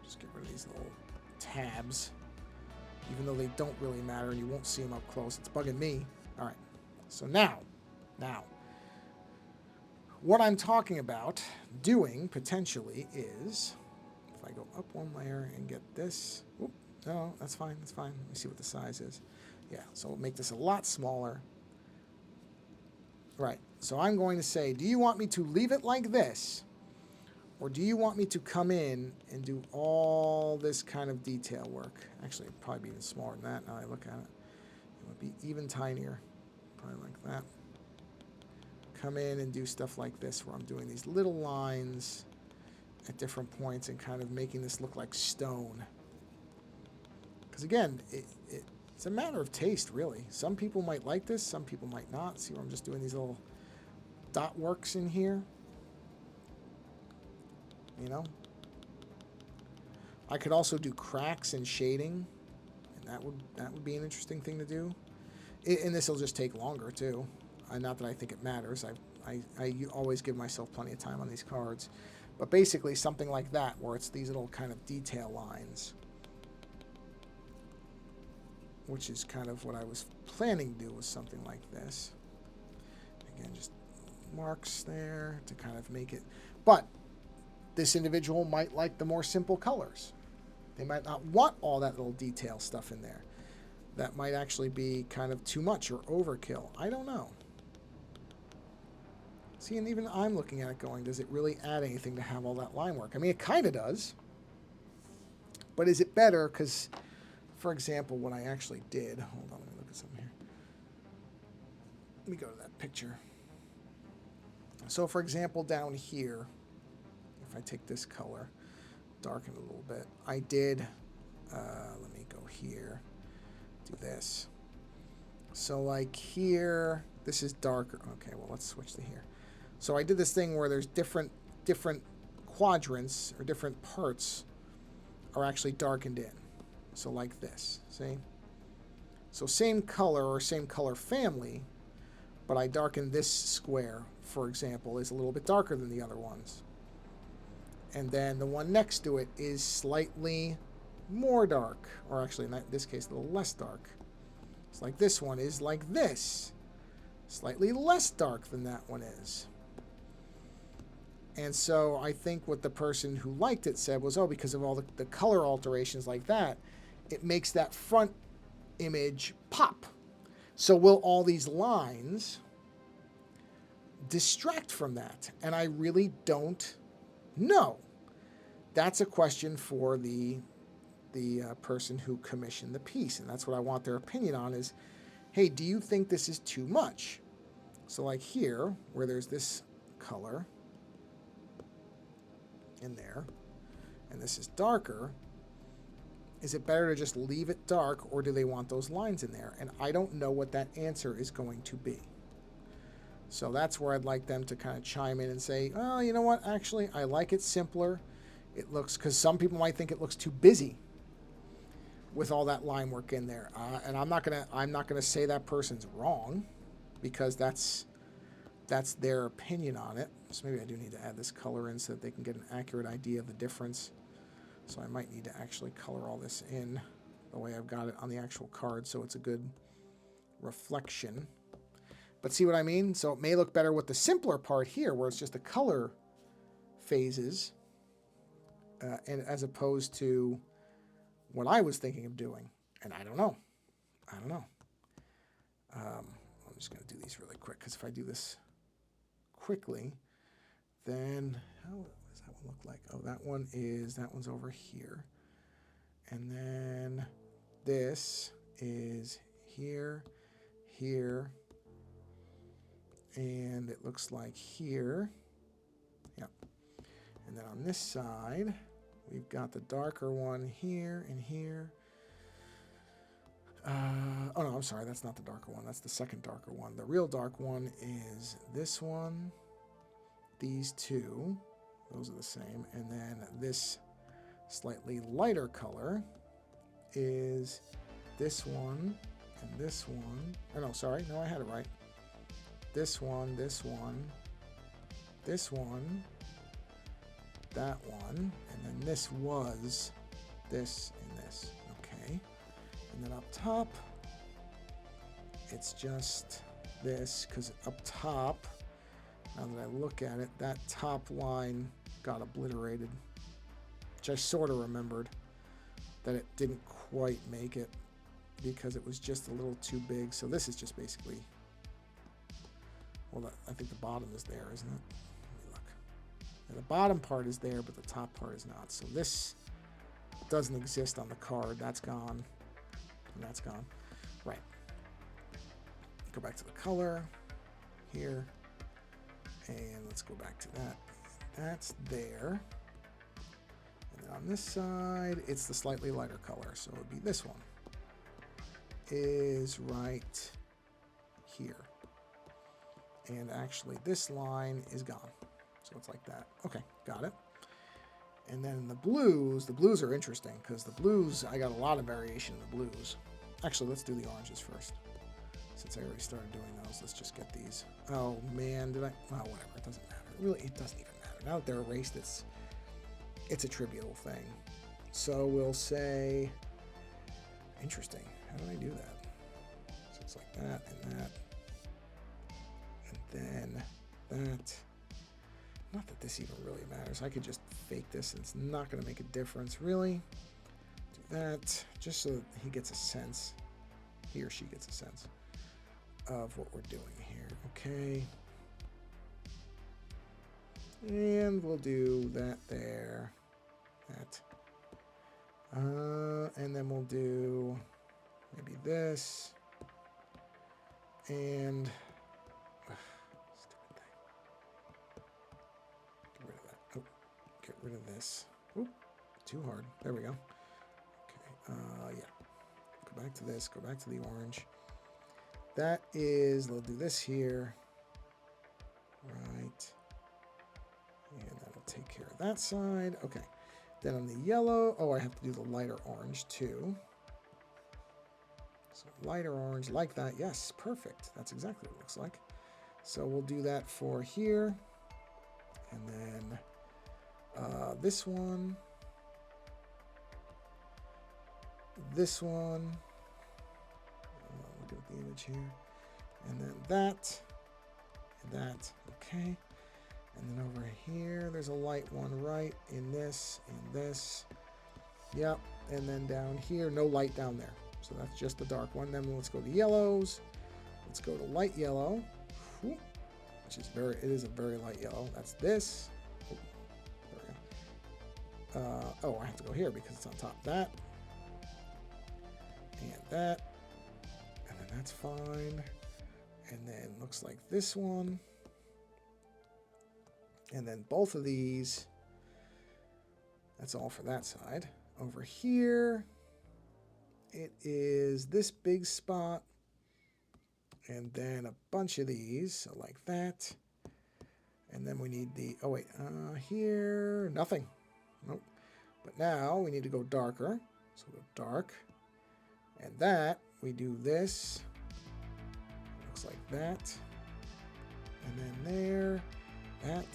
Just get rid of these little tabs, even though they don't really matter and you won't see them up close. It's bugging me. All right, so now, what I'm talking about doing potentially is, if I go up one layer and get this, whoop, no, that's fine, that's fine. Let me see what the size is. Yeah, so we'll make this a lot smaller. Right, so I'm going to say, do you want me to leave it like this? Or do you want me to come in and do all this kind of detail work? Actually, it'd probably be even smaller than that now I look at it. It would be even tinier, probably like that. Come in and do stuff like this where I'm doing these little lines at different points and kind of making this look like stone. Because again, it's a matter of taste, really. Some people might like this, some people might not. See where I'm just doing these little dot works in here? You know, I could also do cracks and shading, and that would be an interesting thing to do. And this will just take longer too. Not that I think it matters. I always give myself plenty of time on these cards, but basically something like that, where it's these little kind of detail lines, which is kind of what I was planning to do, was something like this. Again, just marks there to kind of make it, but this individual might like the more simple colors. They might not want all that little detail stuff in there. That might actually be kind of too much or overkill. I don't know. See, and even I'm looking at it going, does it really add anything to have all that line work? I mean, it kind of does. But is it better? Because, for example, what I actually did... Hold on, let me look at something here. Let me go to that picture. So, for example, down here... If I take this color, darken it a little bit, I did, let me go here, do this. So like here, this is darker. Okay, well, let's switch to here. So I did this thing where there's different quadrants, or different parts are actually darkened in. So like this, see? So same color or same color family, but I darkened this square, for example, is a little bit darker than the other ones. And then the one next to it is slightly more dark, or actually in this case a little less dark. It's like this one is like this, slightly less dark than that one is. And so I think what the person who liked it said was, oh, because of all the color alterations like that, it makes that front image pop. So will all these lines distract from that? And I really don't know. That's a question for the person who commissioned the piece, and that's what I want their opinion on, is hey, do you think this is too much? So like here, where there's this color in there, and this is darker, is it better to just leave it dark, or do they want those lines in there? And I don't know what that answer is going to be. So that's where I'd like them to kind of chime in and say, oh, you know what? Actually, I like it simpler. It looks, because some people might think it looks too busy with all that line work in there. And I'm not gonna say that person's wrong, because that's their opinion on it. So maybe I do need to add this color in so that they can get an accurate idea of the difference. So I might need to actually color all this in the way I've got it on the actual card so it's a good reflection. But see what I mean? So it may look better with the simpler part here, where it's just the color phases, and as opposed to what I was thinking of doing. And I don't know. I'm just going to do these really quick, because if I do this quickly, then how does that one look like? Oh, that one's over here. And then this is here, here, and it looks like here. Yep. And then on this side, we've got the darker one here and here. Oh, no, I'm sorry. That's not the darker one. That's the second darker one. The real dark one is this one. These two. Those are the same. And then this slightly lighter color is this one and this one. Oh, no, sorry. No, I had it right. This one, this one, this one, that one, and then this was this and this. Okay. And then up top, it's just this, because up top, now that I look at it, that top line got obliterated, which I sort of remembered that it didn't quite make it because it was just a little too big. So this is just basically, well, I think the bottom is there, isn't it? Let me look. And the bottom part is there, but the top part is not. So this doesn't exist on the card. That's gone. And that's gone. Right. Go back to the color here. And let's go back to that. That's there. And then on this side, it's the slightly lighter color. So it would be this one. Is right here. And actually, this line is gone. So it's like that. Okay, got it. And then the blues are interesting, because the blues, I got a lot of variation in the blues. Actually, let's do the oranges first. Since I already started doing those, let's just get these. Oh, man, did I? Oh, whatever. It doesn't matter. Really, it doesn't even matter. Now that they're erased, it's a trivial thing. So we'll say, interesting. How do I do that? So it's like that and that. And then that. Not that this even really matters. I could just fake this and it's not going to make a difference, really. Do that just so that he gets a sense, he or she gets a sense of what we're doing here. Okay. And we'll do that there. That. And then we'll do maybe this. And stupid thing. Get rid of that. Oh, get rid of this. Oop, too hard. There we go. Okay. Yeah. Go back to this. Go back to the orange. That is, we'll do this here. Right. And that'll take care of that side. Okay. Then on the yellow, oh, I have to do the lighter orange too. So lighter orange like that. Yes, perfect. That's exactly what it looks like. So we'll do that for here. And then this one. This one. Look at the image here. And then that. And that. Okay. And then over here, there's a light one right in this, in this. Yep. And then down here, no light down there. So that's just the dark one. Then let's go to yellows. Let's go to light yellow, which is it is a very light yellow. That's this. Oh, there we go. Oh, I have to go here because it's on top of that. And that. And then that's fine. And then looks like this one. And then both of these. That's all for that side. Over here, it is this big spot. And then a bunch of these, so like that. And then we need the, oh wait, here, nothing. Nope. But now we need to go darker. So we'll go dark. And that, we do this. Looks like that. And then there, that.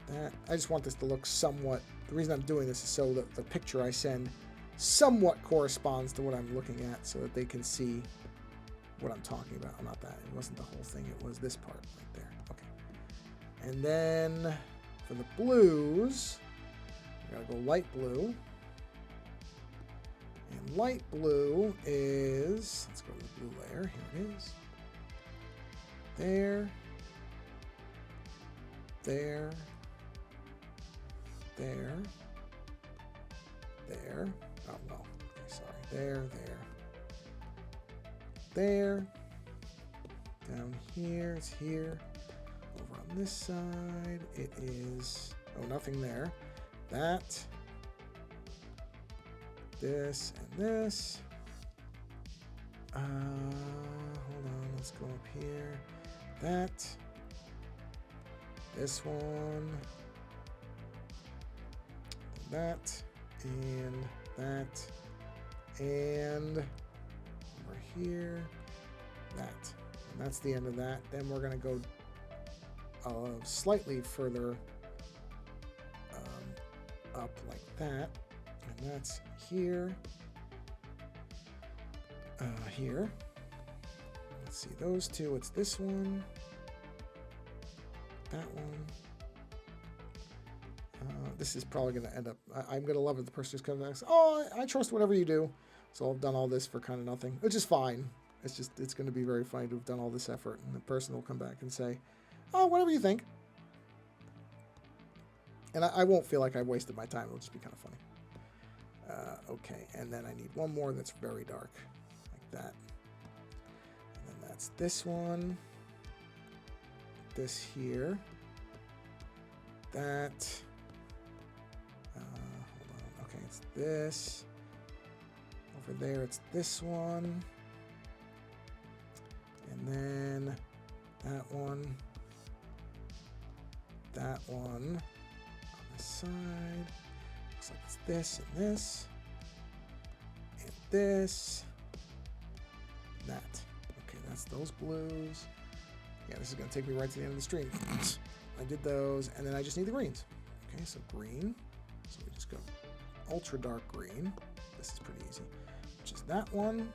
That. I just want this to look somewhat, the reason I'm doing this is so that the picture I send somewhat corresponds to what I'm looking at so that they can see what I'm talking about. Oh, not that. It wasn't the whole thing. It was this part right there. Okay. And then for the blues, we gotta go light blue. And light blue is, let's go to the blue layer. Here it is. There. There. There. There. Oh, no. Okay, sorry. There, there. There. Down here, it's here. Over on this side, it is... Oh, nothing there. That. This and this. Hold on, let's go up here. That. This one. That. And that. And over here. That. And that's the end of that. Then we're going to go slightly further up like that. And that's here. Here. Let's see, those two. It's this one. That one. This is probably going to end up... I'm going to love it. The person who's coming back says, oh, I trust whatever you do. So I've done all this for kind of nothing, which is fine. It's just, it's going to be very funny to have done all this effort. And the person will come back and say, oh, whatever you think. And I won't feel like I've wasted my time. It'll just be kind of funny. Okay, and then I need one more that's very dark. Like that. And then that's this one. This here. That. Hold on. Okay, it's this. Over there, it's this one. And then that one. That one. On this side. Looks like it's this and this. And this. And that. Okay, that's those blues. Yeah, this is going to take me right to the end of the stream. I did those, and then I just need the greens. Okay, so green. So we just go ultra dark green. This is pretty easy. Which is that one.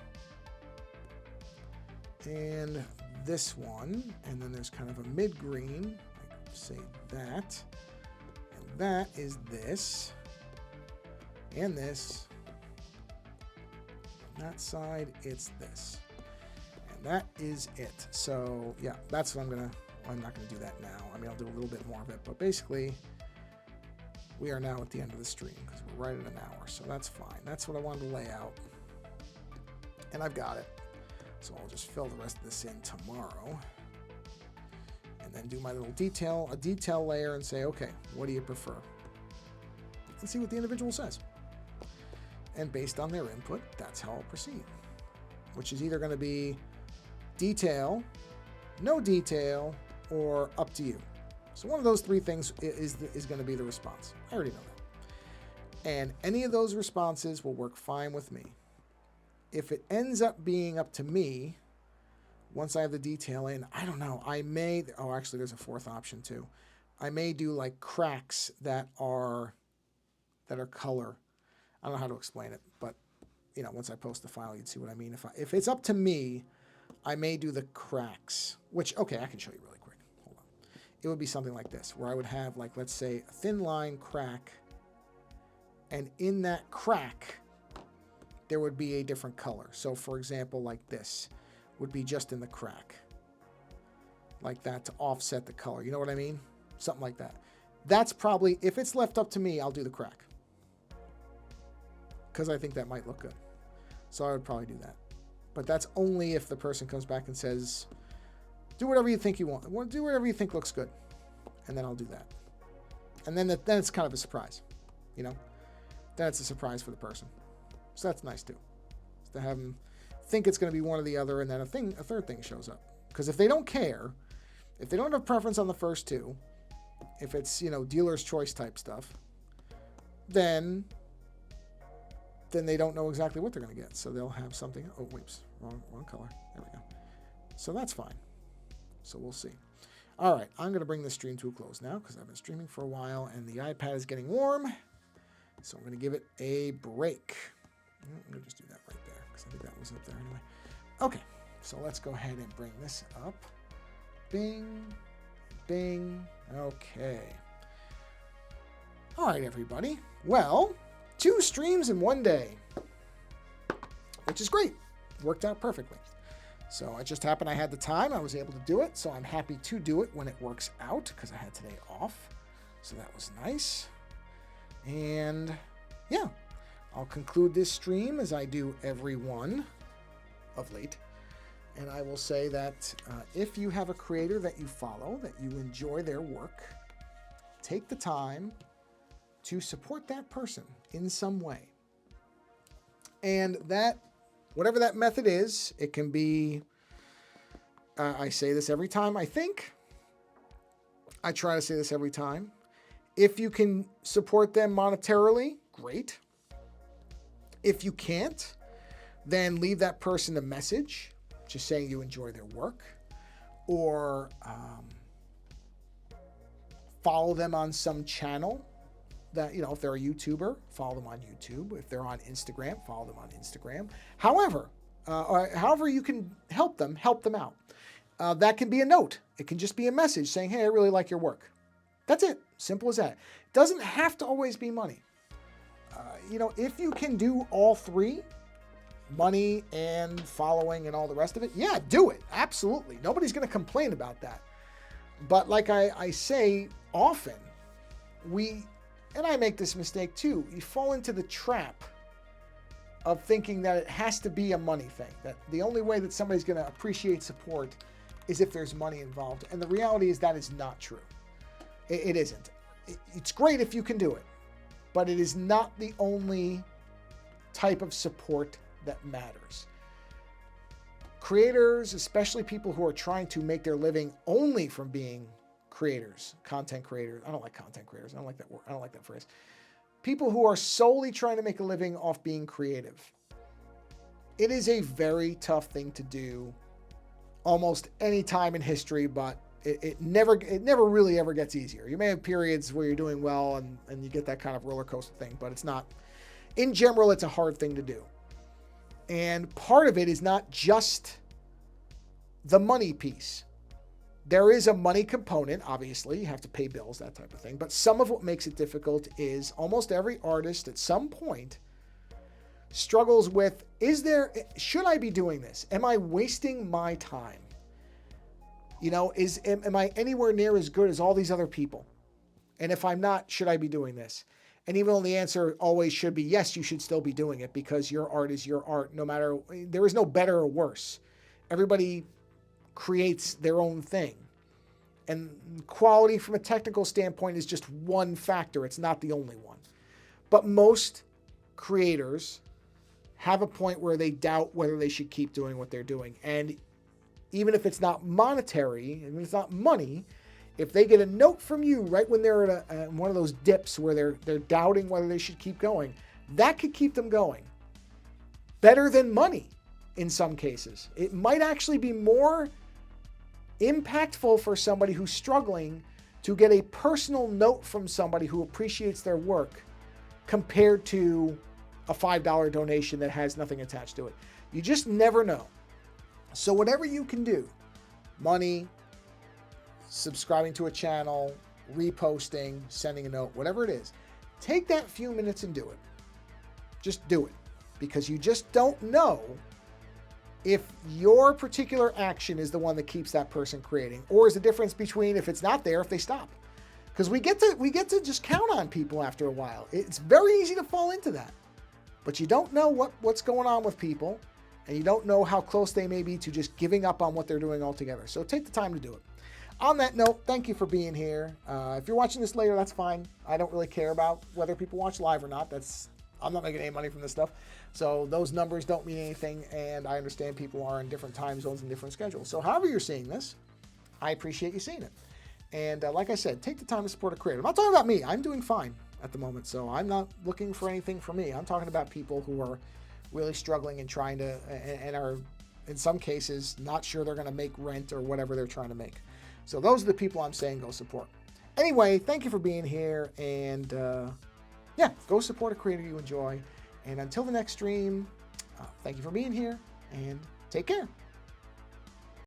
And this one. And then there's kind of a mid-green. Like, say that. And that is this. And this. On that side, it's this. And that is it. So, yeah, that's what I'm going to... I'm not going to do that now. I mean, I'll do a little bit more of it. But basically, we are now at the end of the stream because we're right at an hour. So that's fine. That's what I wanted to lay out. And I've got it. So I'll just fill the rest of this in tomorrow. And then do my little detail, a detail layer and say, okay, what do you prefer? And see what the individual says. And based on their input, that's how I'll proceed. Which is either going to be detail, no detail, or up to you. So one of those three things is going to be the response. I already know that. And any of those responses will work fine with me. If it ends up being up to me, once I have the detail in, I don't know, I may, oh, actually there's a fourth option too. I may do like cracks that are color. I don't know how to explain it, but you know, once I post the file, you'd see what I mean. If it's up to me, I may do the cracks, which, okay, I can show you really quick. Hold on. It would be something like this, where I would have, like, let's say, a thin line crack, and in that crack, there would be a different color. So, for example, like this would be just in the crack. Like that to offset the color. You know what I mean? Something like that. That's probably, if it's left up to me, I'll do the crack. Because I think that might look good. So I would probably do that. But that's only if the person comes back and says, do whatever you think you want. Do whatever you think looks good. And then I'll do that. And then it's kind of a surprise, you know? Then it's a surprise for the person. So that's nice too. Is to have them think it's going to be one or the other, and then a third thing shows up. Because if they don't care, if they don't have preference on the first two, if it's, you know, dealer's choice type stuff, then they don't know exactly what they're going to get. So they'll have something. Oh, whoops, wrong color. There we go. So that's fine. So we'll see. All right, I'm going to bring this stream to a close now because I've been streaming for a while and the iPad is getting warm. So I'm going to give it a break. I'm going to just do that right there because I think that was up there anyway. Okay, so let's go ahead and bring this up. Bing, bing. Okay. All right, everybody. Well, 2 streams in one day, which is great. Worked out perfectly. So it just happened I had the time. I was able to do it. So I'm happy to do it when it works out because I had today off. So that was nice. And yeah, I'll conclude this stream as I do every one of late. And I will say that if you have a creator that you follow, that you enjoy their work, take the time to support that person in some way. And that, whatever that method is, it can be, I say this every time, I think. I try to say this every time. If you can support them monetarily, great. If you can't, then leave that person a message, just saying you enjoy their work, or follow them on some channel. That, you know, if they're a YouTuber, follow them on YouTube. If they're on Instagram, follow them on Instagram. However you can help them out. That can be a note. It can just be a message saying, hey, I really like your work. That's it. Simple as that. It doesn't have to always be money. You know, if you can do all 3, money and following and all the rest of it, yeah, do it. Absolutely. Nobody's going to complain about that. But like I say often, and I make this mistake too, you fall into the trap of thinking that it has to be a money thing, that the only way that somebody's going to appreciate support is if there's money involved. And the reality is that is not true. It isn't. It's great if you can do it, but it is not the only type of support that matters. Creators, especially people who are trying to make their living only from being creators, content creators. I don't like content creators. I don't like that word. I don't like that phrase. People who are solely trying to make a living off being creative. It is a very tough thing to do almost any time in history, but it never really ever gets easier. You may have periods where you're doing well and you get that kind of roller coaster thing, but it's not, in general, it's a hard thing to do. And part of it is not just the money piece. There is a money component, obviously, you have to pay bills, that type of thing. But some of what makes it difficult is almost every artist at some point struggles with, should I be doing this? Am I wasting my time? You know, am I anywhere near as good as all these other people? And if I'm not, should I be doing this? And even though the answer always should be yes, you should still be doing it because your art is your art, no matter, there is no better or worse. Everybody creates their own thing. And quality from a technical standpoint is just one factor. It's not the only one. But most creators have a point where they doubt whether they should keep doing what they're doing. And even if it's not monetary, and it's not money, if they get a note from you right when they're at one of those dips where they're doubting whether they should keep going, that could keep them going. Better than money in some cases. It might actually be more impactful for somebody who's struggling to get a personal note from somebody who appreciates their work compared to a $5 donation that has nothing attached to it. You just never know. So whatever you can do, money, subscribing to a channel, reposting, sending a note, whatever it is, take that few minutes and do it. Just do it, because you just don't know if your particular action is the one that keeps that person creating, or is the difference between if it's not there, if they stop. Because we get to just count on people after a while. It's very easy to fall into that. but you don't know what's going on with people, and you don't know how close they may be to just giving up on what they're doing altogether. So take the time to do it. On that note, thank you for being here. If you're watching this later, that's fine. I don't really care about whether people watch live or not. I'm not making any money from this stuff. So those numbers don't mean anything, and I understand people are in different time zones and different schedules. So however you're seeing this, I appreciate you seeing it. And like I said, take the time to support a creator. I'm not talking about me. I'm doing fine at the moment, so I'm not looking for anything from me. I'm talking about people who are really struggling and trying to, and are, in some cases, not sure they're going to make rent or whatever they're trying to make. So those are the people I'm saying go support. Anyway, thank you for being here, and yeah, go support a creator you enjoy. And until the next stream, thank you for being here, and take care.